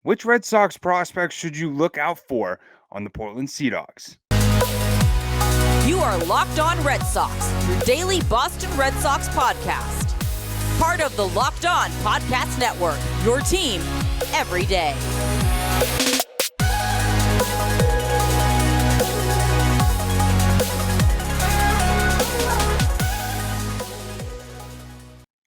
Which Red Sox prospects should you look out for on the Portland Sea Dogs? You are Locked On Red Sox, your daily Boston Red Sox podcast. Part of the Locked On Podcast Network, your team every day.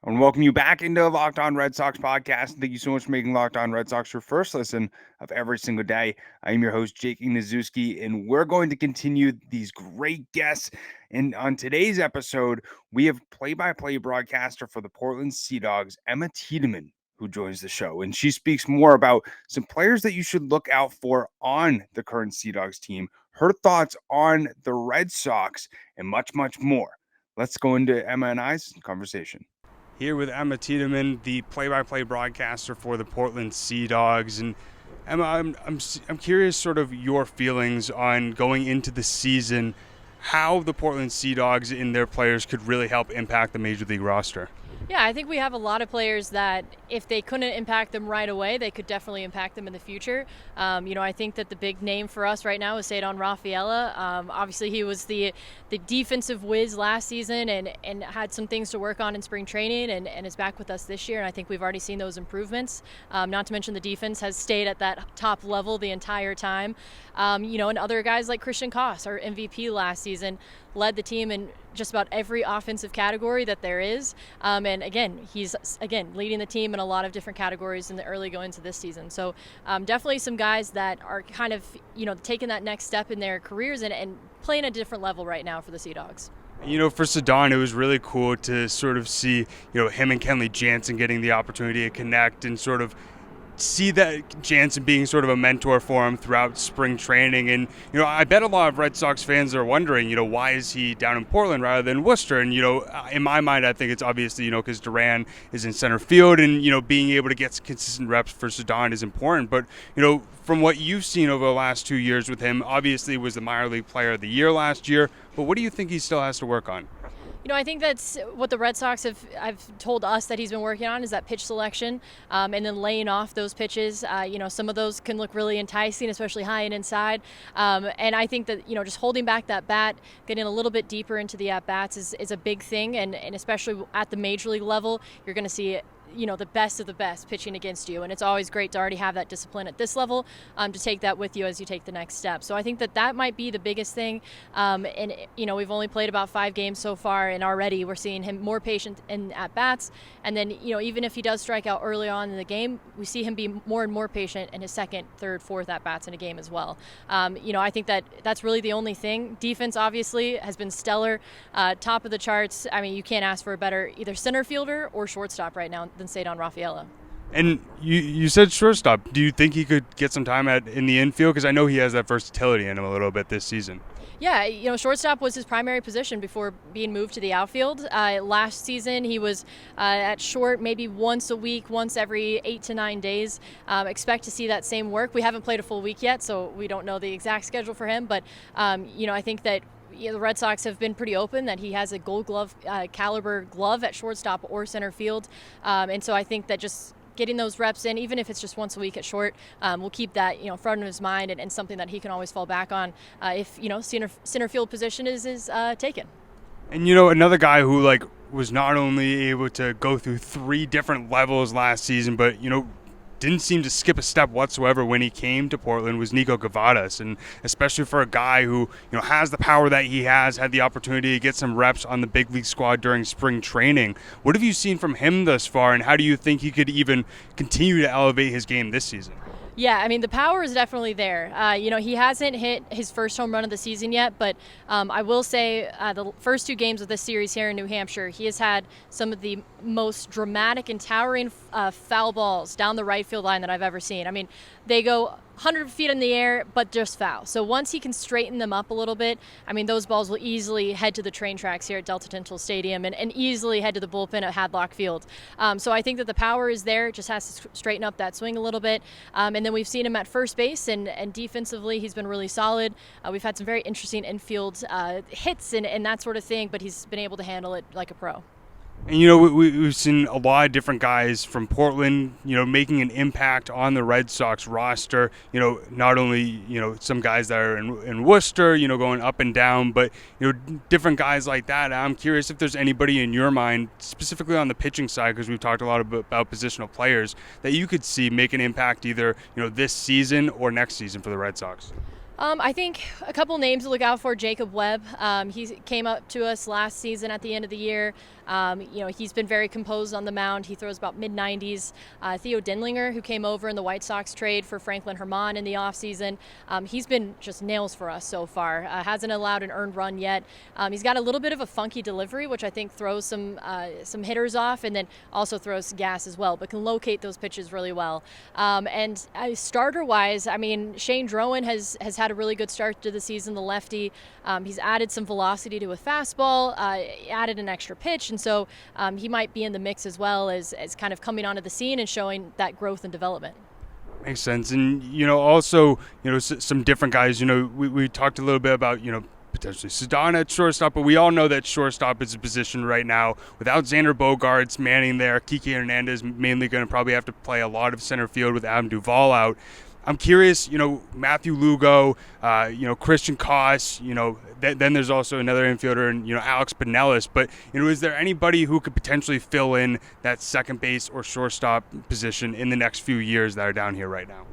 I want to welcome you back into Locked On Red Sox podcast. Thank you so much for making Locked On Red Sox your first listen of every single day. I am your host, Jake Nazuski, and we're going to continue these great guests. And on today's episode, we have play-by-play broadcaster for the Portland Sea Dogs, Emma Tiedemann, who joins the show. And she speaks more about some players that you should look out for on the current Sea Dogs team, her thoughts on the Red Sox, and much, much more. Let's go into Emma and I's conversation. Here with Emma Tiedemann, the play-by-play broadcaster for the Portland Sea Dogs. And Emma, I'm curious sort of your feelings on going into the season, how the Portland Sea Dogs and their players could really help impact the Major League roster. Yeah, I think we have a lot of players that if they couldn't impact them right away, they could definitely impact them in the future. I think that the big name for us right now is Rafael. Obviously, he was the defensive whiz last season and had some things to work on in spring training and is back with us this year. And I think we've already seen those improvements. Not to mention the defense has stayed at that top level the entire time. And other guys like Christian Koss, our MVP last season, led the team in just about every offensive category that there is. And again, he's leading the team in a lot of different categories in the early going to this season. So definitely some guys that are kind of, taking that next step in their careers and playing a different level right now for the Sea Dogs. For Sedon, it was really cool to sort of see, him and Kenley Jansen getting the opportunity to connect and sort of see that Jansen being sort of a mentor for him throughout spring training. And, I bet a lot of Red Sox fans are wondering, why is he down in Portland rather than Worcester? And, in my mind, I think it's obviously, because Duran is in center field and, being able to get consistent reps for Sedon is important. But, from what you've seen over the last 2 years with him, obviously was the minor league player of the year last year. But what do you think he still has to work on? I think that's what the Red Sox have told us that he's been working on is that pitch selection and then laying off those pitches. Some of those can look really enticing, especially high and inside. And I think that, just holding back that bat, getting a little bit deeper into the at-bats is a big thing. And especially at the major league level, you're going to see the best of the best pitching against you. And it's always great to already have that discipline at this level to take that with you as you take the next step. So I think that might be the biggest thing. We've only played about 5 games so far, and already we're seeing him more patient in at-bats. And then, even if he does strike out early on in the game, we see him be more and more patient in his second, third, fourth at-bats in a game as well. I think that's really the only thing. Defense, obviously, has been stellar, top of the charts. I mean, you can't ask for a better either center fielder or shortstop right now than Rafael. And you said shortstop. Do you think he could get some time in the infield? Because I know he has that versatility in him a little bit this season. Yeah, shortstop was his primary position before being moved to the outfield. Last season, he was at short maybe once a week, once every 8 to 9 days. Expect to see that same work. We haven't played a full week yet, so we don't know the exact schedule for him. But, I think that the Red Sox have been pretty open that he has a Gold Glove caliber glove at shortstop or center field. And so I think that just getting those reps in, even if it's just once a week at short, will keep that front of his mind and something that he can always fall back on if center field position is taken. And another guy who was not only able to go through 3 different levels last season, but didn't seem to skip a step whatsoever when he came to Portland was Nico Garcia. And especially for a guy who has the power that he has, had the opportunity to get some reps on the big league squad during spring training. What have you seen from him thus far, and how do you think he could even continue to elevate his game this season? Yeah, I mean, the power is definitely there. He hasn't hit his first home run of the season yet, but I will say the first 2 games of this series here in New Hampshire, he has had some of the most dramatic and towering foul balls down the right field line that I've ever seen. I mean, they go 100 feet in the air, but just foul. So once he can straighten them up a little bit, I mean, those balls will easily head to the train tracks here at Delta Dental Stadium and easily head to the bullpen at Hadlock Field. So I think that the power is there, just has to straighten up that swing a little bit. And then we've seen him at first base, and defensively, he's been really solid. We've had some very interesting infield hits and that sort of thing, but he's been able to handle it like a pro. And, we've seen a lot of different guys from Portland, making an impact on the Red Sox roster. Not only, some guys that are in Worcester, going up and down, but, different guys like that. I'm curious if there's anybody in your mind, specifically on the pitching side, because we've talked a lot about positional players, that you could see make an impact either, this season or next season for the Red Sox. I think a couple names to look out for. Jacob Webb. He came up to us last season at the end of the year. He's been very composed on the mound. He throws about mid-90s. Theo Denlinger, who came over in the White Sox trade for Franklin Herman in the offseason, he's been just nails for us so far. Hasn't allowed an earned run yet. He's got a little bit of a funky delivery, which I think throws some hitters off, and then also throws gas as well, but can locate those pitches really well. And starter-wise, Shane Drowan has had a really good start to the season, the lefty. He's added some velocity to a fastball, added an extra pitch, and so he might be in the mix as well as kind of coming onto the scene and showing that growth and development. Makes sense. And, also, some different guys, we talked a little bit about, potentially Sedana at shortstop, but we all know that shortstop is a position right now without Xander Bogaerts manning there. Kike Hernandez mainly going to probably have to play a lot of center field with Adam Duvall out. I'm curious, Matthew Lugo, Christian Koss, then there's also another infielder, and, Alex Pinellas. But, is there anybody who could potentially fill in that second base or shortstop position in the next few years that are down here right now?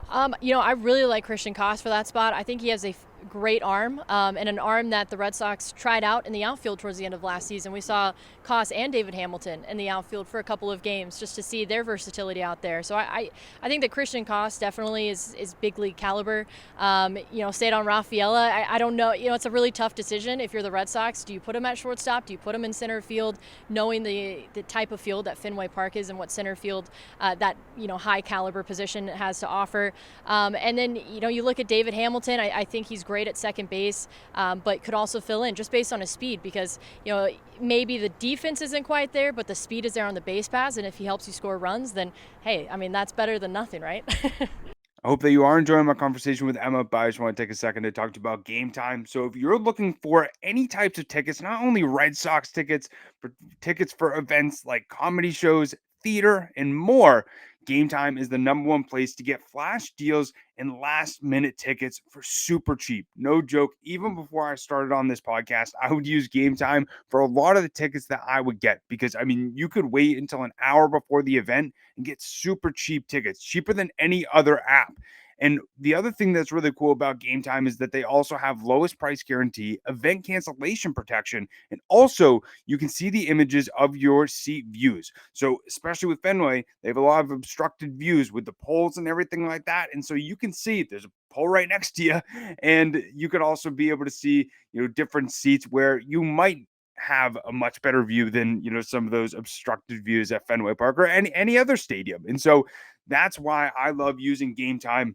I really like Christian Koss for that spot. I think he has a great arm, and an arm that the Red Sox tried out in the outfield towards the end of last season. We saw Koss and David Hamilton in the outfield for a couple of games just to see their versatility out there. So I think that Christian Koss definitely is big league caliber. Cedon Rafaela, I don't know. It's a really tough decision if you're the Red Sox. Do you put him at shortstop? Do you put him in center field, knowing the type of field that Fenway Park is and what center field that high caliber position has to offer? And then you look at David Hamilton. I think he's great at second base, but could also fill in just based on his speed, because maybe the defense isn't quite there, but the speed is there on the base paths, and if he helps you score runs, then hey, that's better than nothing, right? I hope that you are enjoying my conversation with Emma, but I just want to take a second to talk to you about Gametime. So if you're looking for any types of tickets, not only Red Sox tickets, but tickets for events like comedy shows, theater, and more, Gametime is the #1 place to get flash deals and last-minute tickets for super cheap. No joke. Even before I started on this podcast, I would use Gametime for a lot of the tickets that I would get, because you could wait until an hour before the event and get super cheap tickets, cheaper than any other app. And the other thing that's really cool about Gametime is that they also have lowest price guarantee, event cancellation protection, and also you can see the images of your seat views. So especially with Fenway, they have a lot of obstructed views with the poles and everything like that. And so you can see there's a pole right next to you, and you could also be able to see, different seats where you might have a much better view than, some of those obstructed views at Fenway Park or any other stadium. And so that's why I love using Gametime.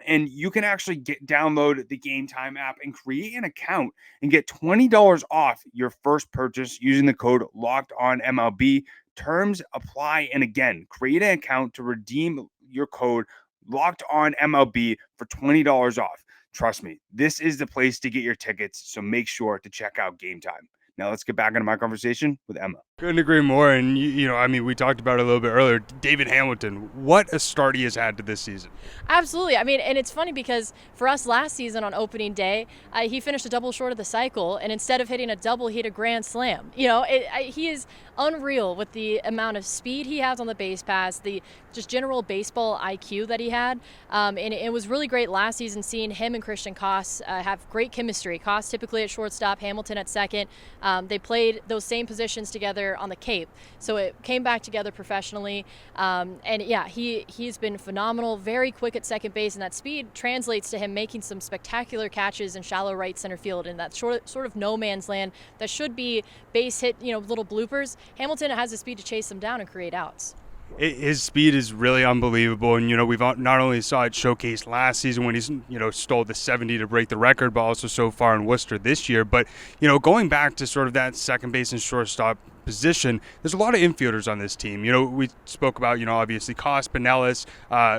And you can actually download the Gametime app and create an account and get $20 off your first purchase using the code LOCKEDONMLB. Terms apply. And again, create an account to redeem your code LOCKEDONMLB for $20 off. Trust me, this is the place to get your tickets, so make sure to check out Gametime. Now let's get back into my conversation with Emma. Couldn't agree more. And, we talked about it a little bit earlier. David Hamilton, what a start he has had to this season. Absolutely. And it's funny because for us last season on opening day, he finished a double short of the cycle. And instead of hitting a double, he hit a grand slam. He is unreal with the amount of speed he has on the base pass, the just general baseball IQ that he had. And it was really great last season seeing him and Christian Koss have great chemistry. Koss typically at shortstop, Hamilton at second. They played those same positions together on the Cape, so it came back together professionally. And yeah, he's been phenomenal, very quick at second base, and that speed translates to him making some spectacular catches in shallow right center field in that sort of no man's land that should be base hit, little bloopers. Hamilton has the speed to chase them down and create outs. His speed is really unbelievable, and we've not only saw it showcased last season when he's stole the 70 to break the record, but also so far in Worcester this year. But going back to sort of that second base and shortstop position, there's a lot of infielders on this team. We spoke about obviously Koss, Pinellas,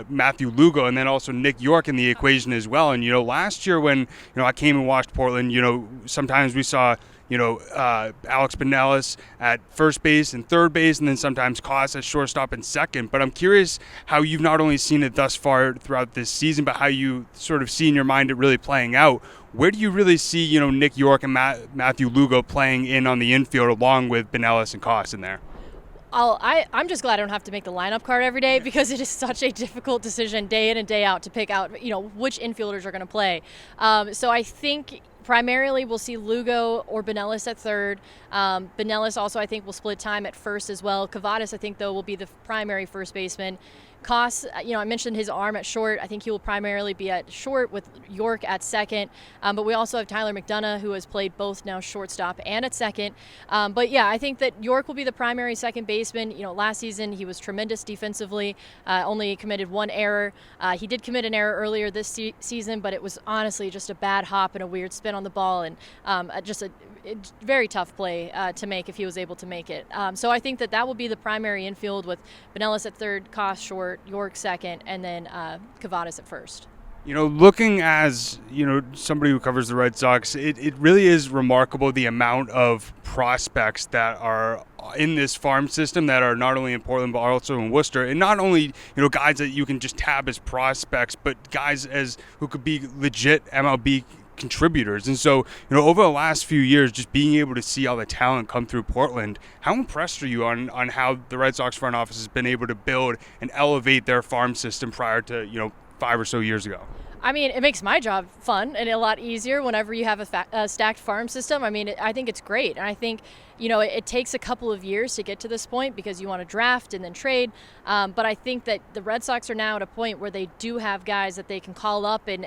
Matthew Lugo, and then also Nick York in the equation as well. And last year when I came and watched Portland, sometimes we saw Alex Pinellas at first base and third base, and then sometimes Koss at shortstop and second. But I'm curious how you've not only seen it thus far throughout this season, but how you sort of see in your mind it really playing out. Where do you really see, Nick York and Matthew Lugo playing in on the infield along with Pinellas and Koss in there? I'm just glad I don't have to make the lineup card every day, because it is such a difficult decision day in and day out to pick out, which infielders are going to play. So I think primarily we'll see Lugo or Pinellas at third. Pinellas also, I think, will split time at first as well. Cavadas, I think, though, will be the primary first baseman. Koss, I mentioned his arm at short. I think he will primarily be at short with York at second. But we also have Tyler McDonough, who has played both now shortstop and at second. But yeah, I think that York will be the primary second baseman. Last season he was tremendous defensively, only committed one error. He did commit an error earlier this season, but it was honestly just a bad hop and a weird spin on the ball, and just a very tough play to make if he was able to make it. So I think that will be the primary infield, with Pinellas at third, Koss short, York second, and then Cavadas at first. Looking as, somebody who covers the Red Sox, it really is remarkable the amount of prospects that are in this farm system that are not only in Portland but also in Worcester, and not only, guys that you can just tab as prospects, but guys who could be legit MLB contributors. And so, over the last few years, just being able to see all the talent come through Portland, how impressed are you on how the Red Sox front office has been able to build and elevate their farm system prior to, 5 or so years ago? I mean, it makes my job fun and a lot easier whenever you have a stacked farm system. I mean, I think it's great. And I think, it takes a couple of years to get to this point, because you want to draft and then trade. But I think that the Red Sox are now at a point where they do have guys that they can call up. And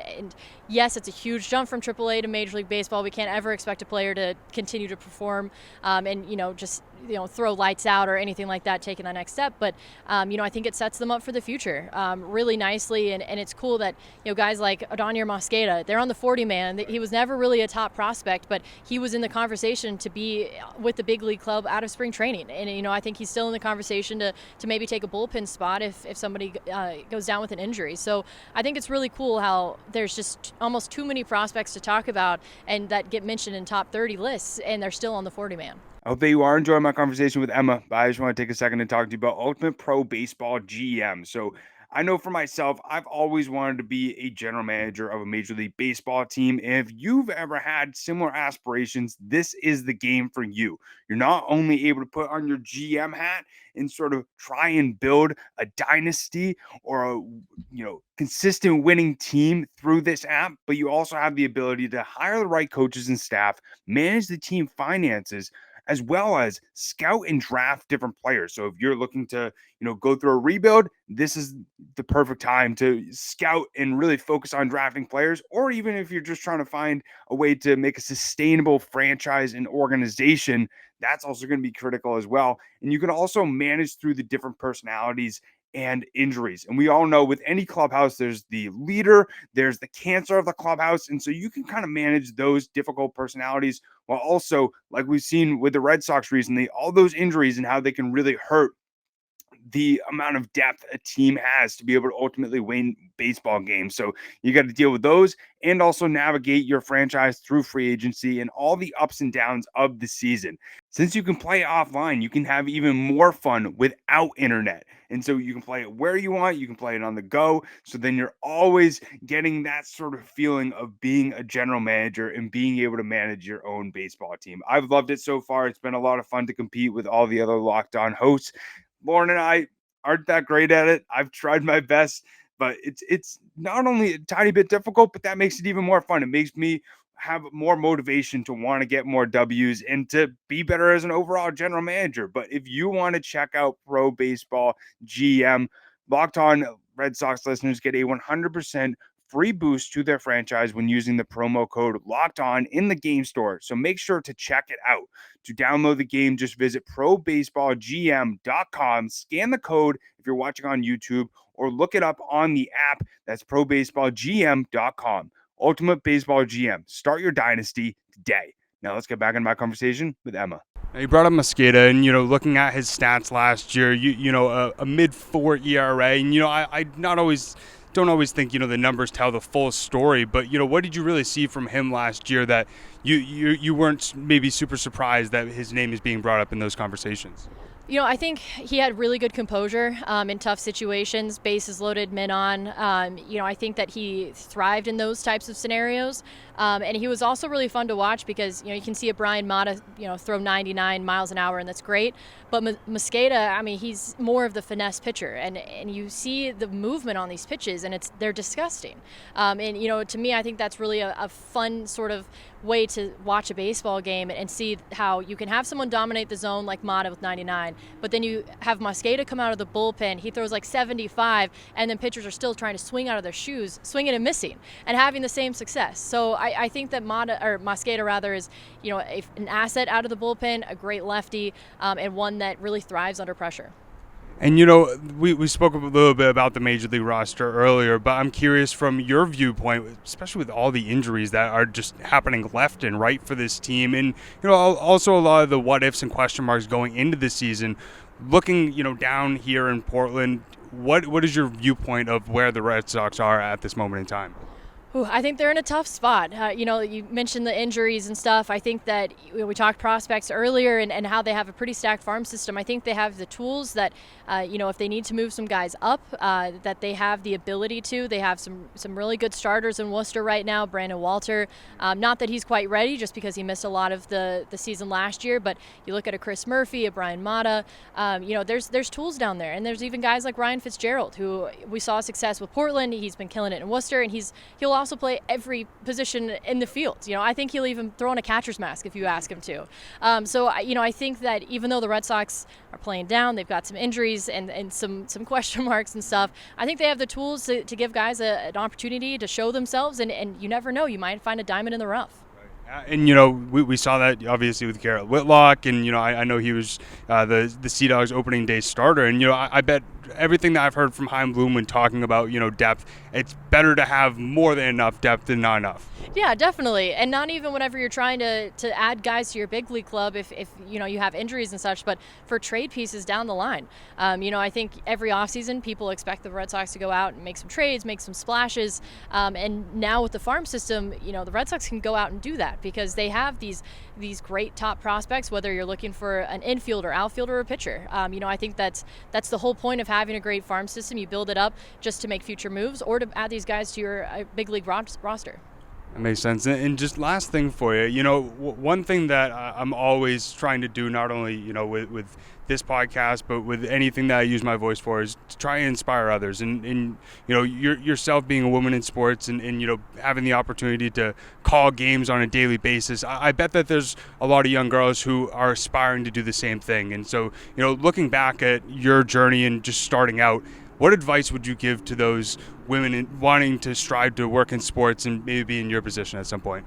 yes, it's a huge jump from AAA to Major League Baseball. We can't ever expect a player to continue to perform and, just throw lights out or anything like that, taking the next step. But, I think it sets them up for the future really nicely. And it's cool that, guys like Adonier Moscada, they're on the 40-man. He was never really a top prospect, but he was in the conversation to be with the big league club out of spring training. And, I think he's still in the conversation to maybe take a bullpen spot if somebody goes down with an injury. So I think it's really cool how there's just almost too many prospects to talk about and that get mentioned in top 30 lists, and they're still on the 40-man. I hope that you are enjoying my conversation with Emma, but I just want to take a second to talk to you about Ultimate Pro Baseball GM. So I know for myself, I've always wanted to be a general manager of a Major League Baseball team. And if you've ever had similar aspirations, this is the game for you. You're not only able to put on your GM hat and sort of try and build a dynasty or a consistent winning team through this app, but you also have the ability to hire the right coaches and staff, manage the team finances, as well as scout and draft different players. So if you're looking to, go through a rebuild, this is the perfect time to scout and really focus on drafting players. Or even if you're just trying to find a way to make a sustainable franchise and organization, that's also going to be critical as well. And you can also manage through the different personalities and injuries. And we all know with any clubhouse, there's the leader, there's the cancer of the clubhouse. And so you can kind of manage those difficult personalities while also, like we've seen with the Red Sox recently, all those injuries and how they can really hurt the amount of depth a team has to be able to ultimately win baseball games. So you got to deal with those and also navigate your franchise through free agency and all the ups and downs of the season. Since you can play offline, you can have even more fun without internet. And so you can play it where you want, you can play it on the go. So then you're always getting that sort of feeling of being a general manager and being able to manage your own baseball team. I've loved it so far. It's been a lot of fun to compete with all the other Locked On hosts. Lauren and I aren't that great at it. I've tried my best, but it's not only a tiny bit difficult, but that makes it even more fun. It makes me have more motivation to want to get more W's and to be better as an overall general manager. But if you want to check out Pro Baseball GM, Locked On Red Sox listeners get a 100% free boost to their franchise when using the promo code Locked On in the game store. So make sure to check it out. To download the game, just visit probaseballgm.com, scan the code if you're watching on YouTube, or look it up on the app. That's probaseballgm.com. Ultimate Baseball GM. Start your dynasty today. Now let's get back into my conversation with Emma. You brought up Moscada, and looking at his stats last year, a mid-4 ERA, and I don't always think, the numbers tell the full story, but, what did you really see from him last year that you weren't maybe super surprised that his name is being brought up in those conversations? I think he had really good composure in tough situations, bases loaded, men on. I think that he thrived in those types of scenarios. And he was also really fun to watch because, you can see a Brian Mata, throw 99 miles an hour, and that's great. But Moscada, he's more of the finesse pitcher. And you see the movement on these pitches, and they're disgusting. To me, I think that's really a fun sort of way to watch a baseball game and see how you can have someone dominate the zone like Mata with 99, but then you have Moscada come out of the bullpen, he throws like 75, and then pitchers are still trying to swing out of their shoes, swinging and missing, and having the same success. So I think that Moscada is, an asset out of the bullpen, a great lefty, and one that really thrives under pressure. And, we spoke a little bit about the Major League roster earlier, but I'm curious from your viewpoint, especially with all the injuries that are just happening left and right for this team, and, also a lot of the what-ifs and question marks going into the season, looking, down here in Portland, what is your viewpoint of where the Red Sox are at this moment in time? I think they're in a tough spot. You mentioned the injuries and stuff. I think that we talked prospects earlier and how they have a pretty stacked farm system. I think they have the tools that, if they need to move some guys up, that they have the ability to. They have some really good starters in Worcester right now. Brandon Walter, not that he's quite ready just because he missed a lot of the season last year, but you look at a Chris Murphy, a Brian Mata, there's tools down there. And there's even guys like Ryan Fitzgerald, who we saw success with Portland. He's been killing it in Worcester, and he'll also play every position in the field. I think he'll even throw on a catcher's mask if you ask him to. I think that even though the Red Sox are playing down, they've got some injuries and some question marks and stuff, I think they have the tools to give guys an opportunity to show themselves, and you never know, you might find a diamond in the rough. And, we saw that obviously with Garrett Whitlock, and, I know he was the Sea Dogs opening day starter. And, I bet everything that I've heard from Chaim Bloom when talking about, depth, it's better to have more than enough depth than not enough. Yeah, definitely. And not even whenever you're trying to add guys to your big league club if you have injuries and such, but for trade pieces down the line. I think every offseason people expect the Red Sox to go out and make some trades, make some splashes. And now with the farm system, the Red Sox can go out and do that because they have these great top prospects, whether you're looking for an infielder, outfielder, or a pitcher. I think that's the whole point of having a great farm system. You build it up just to make future moves or to add these guys to your big league roster. That makes sense. And just last thing for you, one thing that I'm always trying to do, not only, with this podcast, but with anything that I use my voice for, is to try and inspire others. And yourself being a woman in sports and having the opportunity to call games on a daily basis, I bet that there's a lot of young girls who are aspiring to do the same thing. And so, looking back at your journey and just starting out, what advice would you give to those women wanting to strive to work in sports and maybe be in your position at some point?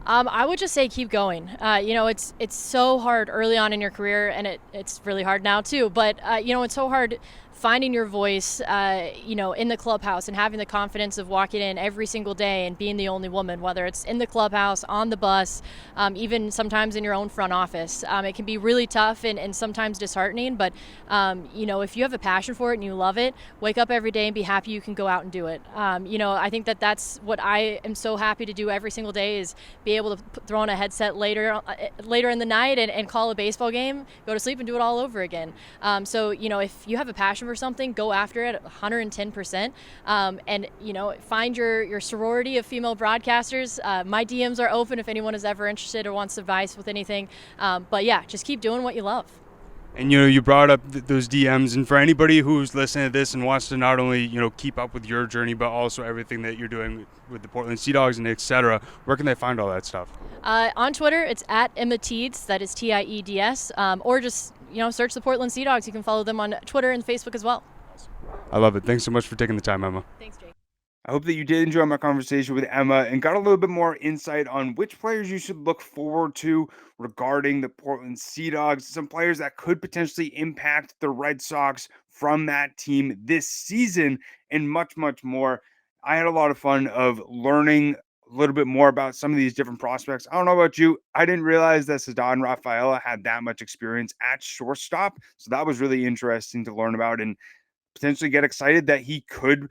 I would just say keep going. It's so hard early on in your career, and it's really hard now too. But it's so hard finding your voice, in the clubhouse and having the confidence of walking in every single day and being the only woman, whether it's in the clubhouse, on the bus, even sometimes in your own front office. It can be really tough and sometimes disheartening, but, if you have a passion for it and you love it, wake up every day and be happy you can go out and do it. I think that's what I am so happy to do every single day, is be able to throw on a headset later in the night and call a baseball game, go to sleep and do it all over again. If you have a passion for something, go after it 110%. Find your sorority of female broadcasters. My DMs are open if anyone is ever interested or wants advice with anything. Just keep doing what you love. And, you brought up those DMs, and for anybody who's listening to this and wants to not only, keep up with your journey, but also everything that you're doing with the Portland Sea Dogs and et cetera, where can they find all that stuff? On Twitter, it's at Emma Teeds, that is Tieds, or just, search the Portland Sea Dogs. You can follow them on Twitter and Facebook as well. I love it. Thanks so much for taking the time, Emma. Thanks, Jake. I hope that you did enjoy my conversation with Emma and got a little bit more insight on which players you should look forward to regarding the Portland Sea Dogs, some players that could potentially impact the Red Sox from that team this season, and much, much more. I had a lot of fun of learning a little bit more about some of these different prospects. I don't know about you. I didn't realize that Ceddanne Rafaela had that much experience at shortstop. So that was really interesting to learn about and potentially get excited that he could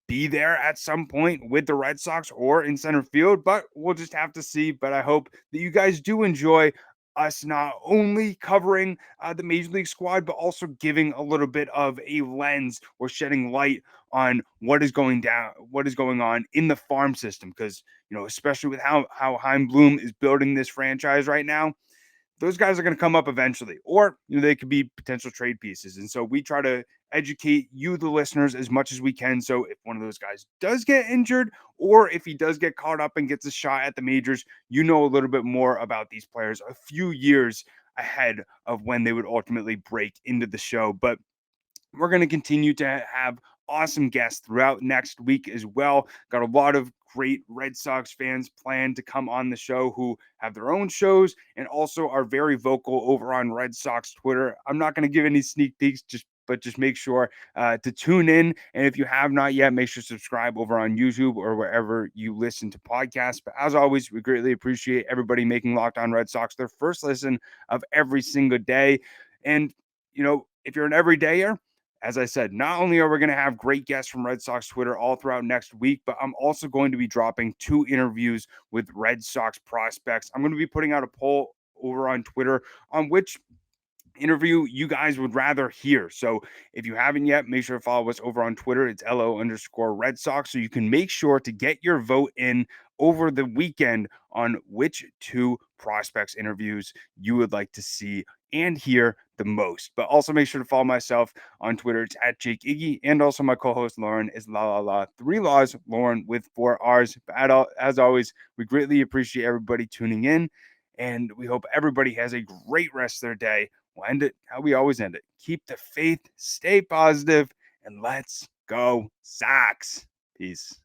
be there at some point with the Red Sox or in center field, but we'll just have to see. But I hope that you guys do enjoy us not only covering the Major League squad, but also giving a little bit of a lens or shedding light on what is going on in the farm system. Because, especially with how Heim Bloom is building this franchise right now, those guys are going to come up eventually, or they could be potential trade pieces. And so we try to educate you, the listeners, as much as we can. So if one of those guys does get injured, or if he does get caught up and gets a shot at the majors, a little bit more about these players a few years ahead of when they would ultimately break into the show. But we're going to continue to have awesome guests throughout next week as well. Got a lot of great Red Sox fans planned to come on the show who have their own shows and also are very vocal over on Red Sox Twitter. I'm not going to give any sneak peeks, but just make sure to tune in. And if you have not yet, make sure to subscribe over on YouTube or wherever you listen to podcasts. But as always, we greatly appreciate everybody making Locked On Red Sox their first listen of every single day. And, if you're an everydayer, as I said, not only are we going to have great guests from Red Sox Twitter all throughout next week, but I'm also going to be dropping 2 interviews with Red Sox prospects. I'm going to be putting out a poll over on Twitter on which interview you guys would rather hear. So if you haven't yet, make sure to follow us over on Twitter. It's LO_Red Sox. So you can make sure to get your vote in over the weekend on which 2 prospects interviews you would like to see and hear the most. But also make sure to follow myself on Twitter. It's at Jake Iggy. And also my co-host Lauren is 3 Laws, Lauren with 4 R's. But as always, we greatly appreciate everybody tuning in. And we hope everybody has a great rest of their day. We'll end it how we always end it. Keep the faith, stay positive, and let's go Sox. Peace.